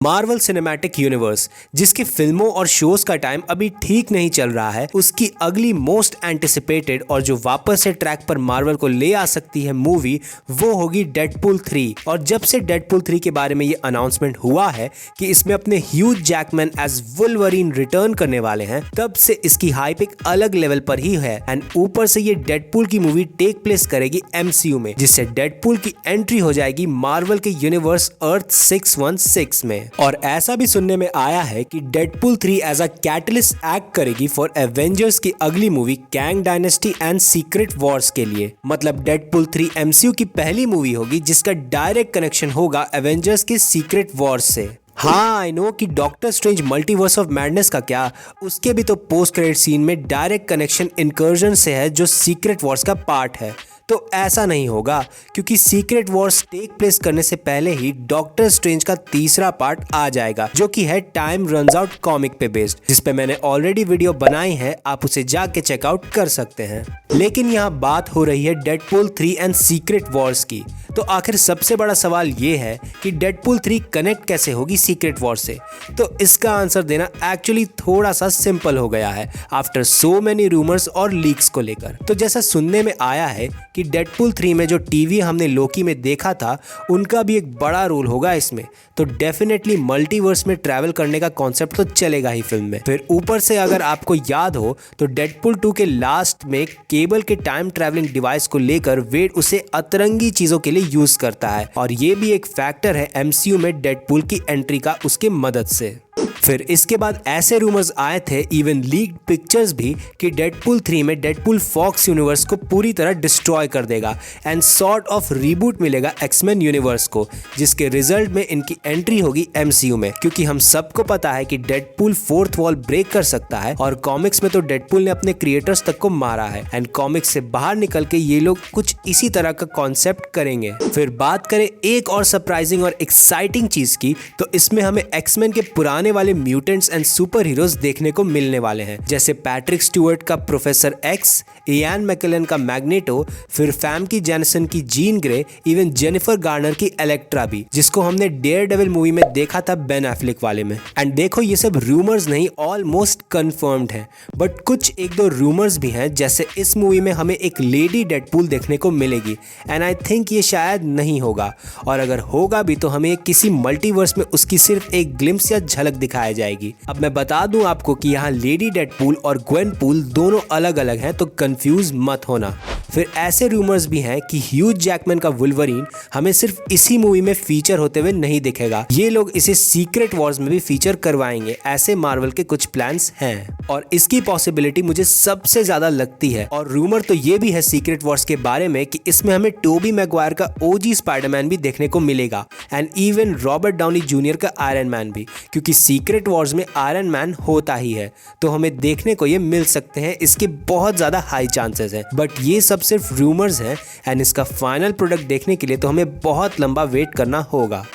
Marvel cinematic universe, जिसकी फिल्मों और शोज का टाइम अभी ठीक नहीं चल रहा है, उसकी अगली मोस्ट एंटिसिपेटेड और जो वापस से ट्रैक पर मार्वल को ले आ सकती है मूवी, वो होगी डेडपूल 3। और जब से डेडपूल 3 के बारे में ये अनाउंसमेंट हुआ है कि इसमें अपने Hugh Jackman as Wolverine return करने वाले हैं, तब से इसकी हाइप एक अलग लेवल पर ही है। एंड ऊपर से ये डेडपूल की मूवी टेक प्लेस करेगी MCU में, जिससे डेडपूल की एंट्री हो जाएगी मार्वल के यूनिवर्स अर्थ 616 में। और ऐसा भी सुनने में आया है कि Deadpool 3 as a catalyst act करेगी फॉर एवेंजर्स की अगली movie Kang Dynasty and Secret Wars के लिए। मतलब डेडपूल 3 MCU की पहली मूवी होगी जिसका डायरेक्ट कनेक्शन होगा एवेंजर्स के सीक्रेट वॉर्स से। हाँ, आई नो कि doctor strange multiverse of madness का क्या, उसके भी तो पोस्ट क्रेडिट सीन में डायरेक्ट कनेक्शन इनकर्जन से है जो सीक्रेट वॉर्स का पार्ट है। तो ऐसा नहीं होगा, क्योंकि सीक्रेट वॉर्स टेक प्लेस करने से पहले ही डॉक्टर स्ट्रेंज का तीसरा पार्ट आ जाएगा, जो कि है टाइम रन्स आउट कॉमिक पे बेस्ड, जिस पे मैंने ऑलरेडी वीडियो बनाई है, आप उसे जाके चेकआउट कर सकते हैं। लेकिन यहाँ बात हो रही है डेडपूल 3 एंड सीक्रेट वॉर्स की। तो आखिर सबसे बड़ा सवाल ये है कि डेडपूल 3 कनेक्ट कैसे होगी सीक्रेट वॉर से। तो इसका आंसर देना एक्चुअली थोड़ा सा सिंपल हो गया है आफ्टर सो मेनी रूमर्स और लीक्स को लेकर। तो जैसा सुनने में आया है कि डेडपूल 3 में जो टीवी हमने लोकी में देखा था, उनका भी एक बड़ा रोल होगा इसमें। तो डेफिनेटली मल्टीवर्स में ट्रैवल करने का कॉन्सेप्ट तो चलेगा ही फिल्म में। फिर ऊपर से अगर आपको याद हो तो डेडपूल 2 के लास्ट में केबल के टाइम ट्रैवलिंग डिवाइस को लेकर वेड उसे अतरंगी चीजों के लिए यूज करता है, और ये भी एक फैक्टर है MCU में डेडपूल की एंट्री का उसके मदद से। फिर इसके बाद ऐसे रूमर्स आए थे, इवन लीक्ड पिक्चर्स भी, कि डेडपूल 3 में डेडपूल फॉक्स यूनिवर्स को पूरी तरह डिस्ट्रॉय कर देगा एंड सॉर्ट ऑफ रीबूट मिलेगा एक्समैन यूनिवर्स को, जिसके रिजल्ट में इनकी एंट्री होगी MCU में। क्योंकि हम सबको पता है कि डेडपूल फोर्थ वॉल ब्रेक कर सकता है, और कॉमिक्स में तो डेडपूल ने अपने क्रिएटर्स तक को मारा है, एंड कॉमिक्स से बाहर निकल के ये लोग कुछ इसी तरह का कॉन्सेप्ट करेंगे। फिर बात करें एक और सरप्राइजिंग और एक्साइटिंग चीज की, तो इसमें हमें एक्समैन के पुराने वाले म्यूटेंट्स एंड सुपर हीरोज देखने को मिलने वाले हैं, जैसे पैट्रिक स्टुअर्ट का प्रोफेसर एक्स, इयान मैकेलन का मैग्नेटो, फिर फैमकी जैनसन की Jean Grey, even Jennifer Garner की इलेक्ट्रा भी, जिसको हमने डेयरडेविल मूवी में देखा था बेन एफ्लेक वाले में। एंड देखो, ये सब रूमर्स नहीं, ऑलमोस्ट कंफर्म्ड है, बट कुछ एक दो रूमर्स भी हैं, जैसे इस मूवी में हमें एक लेडी डेडपूल देखने को मिलेगी, एंड आई थिंक ये शायद नहीं होगा, और अगर होगा भी तो हमें किसी मल्टीवर्स में उसकी सिर्फ एक ग्लिम्स या झलक दिखाई जाएगी। अब मैं बता दूं आपको कि यहाँ लेडी डेडपूल और ग्वेन पूल दोनों अलग अलग हैं, तो कंफ्यूज मत होना। फिर ऐसे रूमर्स भी हैं कि ह्यू जैकमैन का वुल्वरीन हमें सिर्फ इसी मूवी में फीचर होते हुए नहीं दिखेगा, ये लोग इसे सीक्रेट वॉर्स में भी फीचर करवाएंगे, ऐसे मार्वल के कुछ प्लान्स हैं, और इसकी पॉसिबिलिटी मुझे सबसे ज्यादा लगती है। और रूमर तो ये भी है सीक्रेट वॉर्स के बारे में कि इसमें हमें टोबी मैगवायर का OG स्पाइडरमैन भी देखने को मिलेगा, and even Robert Downey junior का आयरन मैन भी, क्योंकि सीक्रेट वॉर्स में आयरन मैन होता ही है, तो हमें देखने को ये मिल सकते हैं, इसके बहुत ज्यादा हाई चांसेस हैं। बट ये सब सिर्फ रूमर्स हैं, एंड इसका फाइनल प्रोडक्ट देखने के लिए तो हमें बहुत लंबा वेट करना होगा।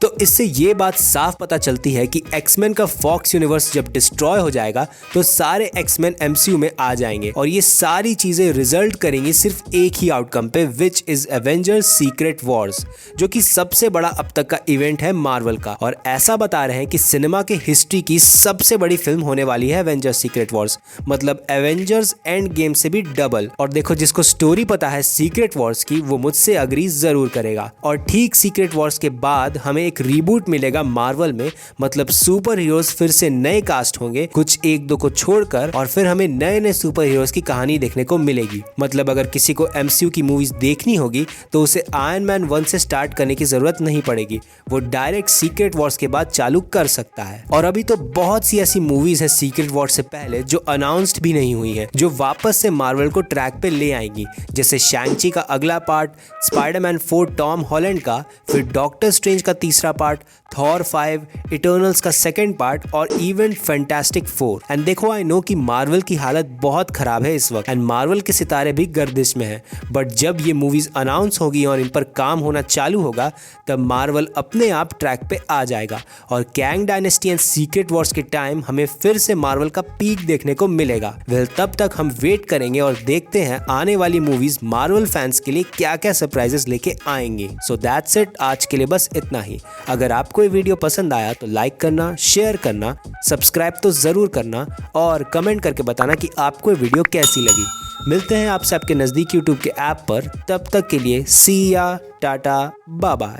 तो इससे ये बात साफ पता चलती है कि एक्समैन का फॉक्स यूनिवर्स जब डिस्ट्रॉय हो जाएगा तो सारे एक्समैन MCU में आ जाएंगे, और ये सारी चीजें रिजल्ट करेंगी सिर्फ एक ही आउटकम पे, which is Avengers secret Wars, जो कि सबसे बड़ा अब तक का इवेंट है मार्वल का। और ऐसा बता रहे हैं कि सिनेमा के हिस्ट्री की सबसे बड़ी फिल्म होने वाली है एवेंजर्स सीक्रेट वॉर्स, मतलब एवेंजर्स एंड गेम से भी डबल। और देखो, जिसको स्टोरी पता है सीक्रेट वॉर्स की, वो मुझसे अग्री जरूर करेगा। और ठीक सीक्रेट वॉर्स के बाद हमें एक रीबूट मिलेगा मार्वल में, मतलब सुपर हीरोज फिर से नए कास्ट होंगे, कुछ एक दो को छोड़कर, और फिर हमें नए नए सुपर हीरोज की कहानी देखने को मिलेगी। मतलब अगर किसी को MCU की मूवीज देखनी होगी तो उसे आयरन मैन 1 से स्टार्ट करने की जरूरत नहीं पड़ेगी, वो डायरेक्ट सीक्रेट वॉर्स के बाद चालू कर सकता है। और अभी तो बहुत सी ऐसी मूवीज है सीक्रेट वॉर्स से पहले जो अनाउंस्ड भी नहीं हुई है, जो वापस से मार्वल को ट्रैक पे ले आएंगी, जैसे शैंग-ची का अगला पार्ट, स्पाइडरमैन 4 टॉम हॉलैंड का, फिर डॉक्टर स्ट्रेंज का तीसरा पार्ट, थॉर 5, इटर्नल्स का सेकंड पार्ट, और इवन फैंटास्टिक 4। एंड देखो, आई नो कि मार्वल की हालत बहुत खराब है इस वक्त, एंड मार्वल के सितारे भी गर्दिश में हैं, बट जब ये मूवीज अनाउंस होगी और इन पर काम होना चालू होगा, तब मार्वल अपने आप ट्रैक पे आ जाएगा, और Kang Dynasty and Secret Wars के टाइम हमें फिर से मार्वल का पीक देखने को मिलेगा। वेल, तब तक हम वेट करेंगे और देखते हैं आने वाली मूवीज मार्वल फैंस के लिए क्या क्या सरप्राइजेस लेके आएंगी। सो दैट्स इट, आज के लिए बस इतना ही। अगर आपको ये वीडियो पसंद आया तो लाइक करना, शेयर करना, सब्सक्राइब तो ज़रूर करना और कमेंट करके बताना कि आपको ये वीडियो कैसी लगी। मिलते हैं आपसे आपके नज़दीक यूट्यूब के ऐप पर, तब तक के लिए सी या टाटा बाय बाय।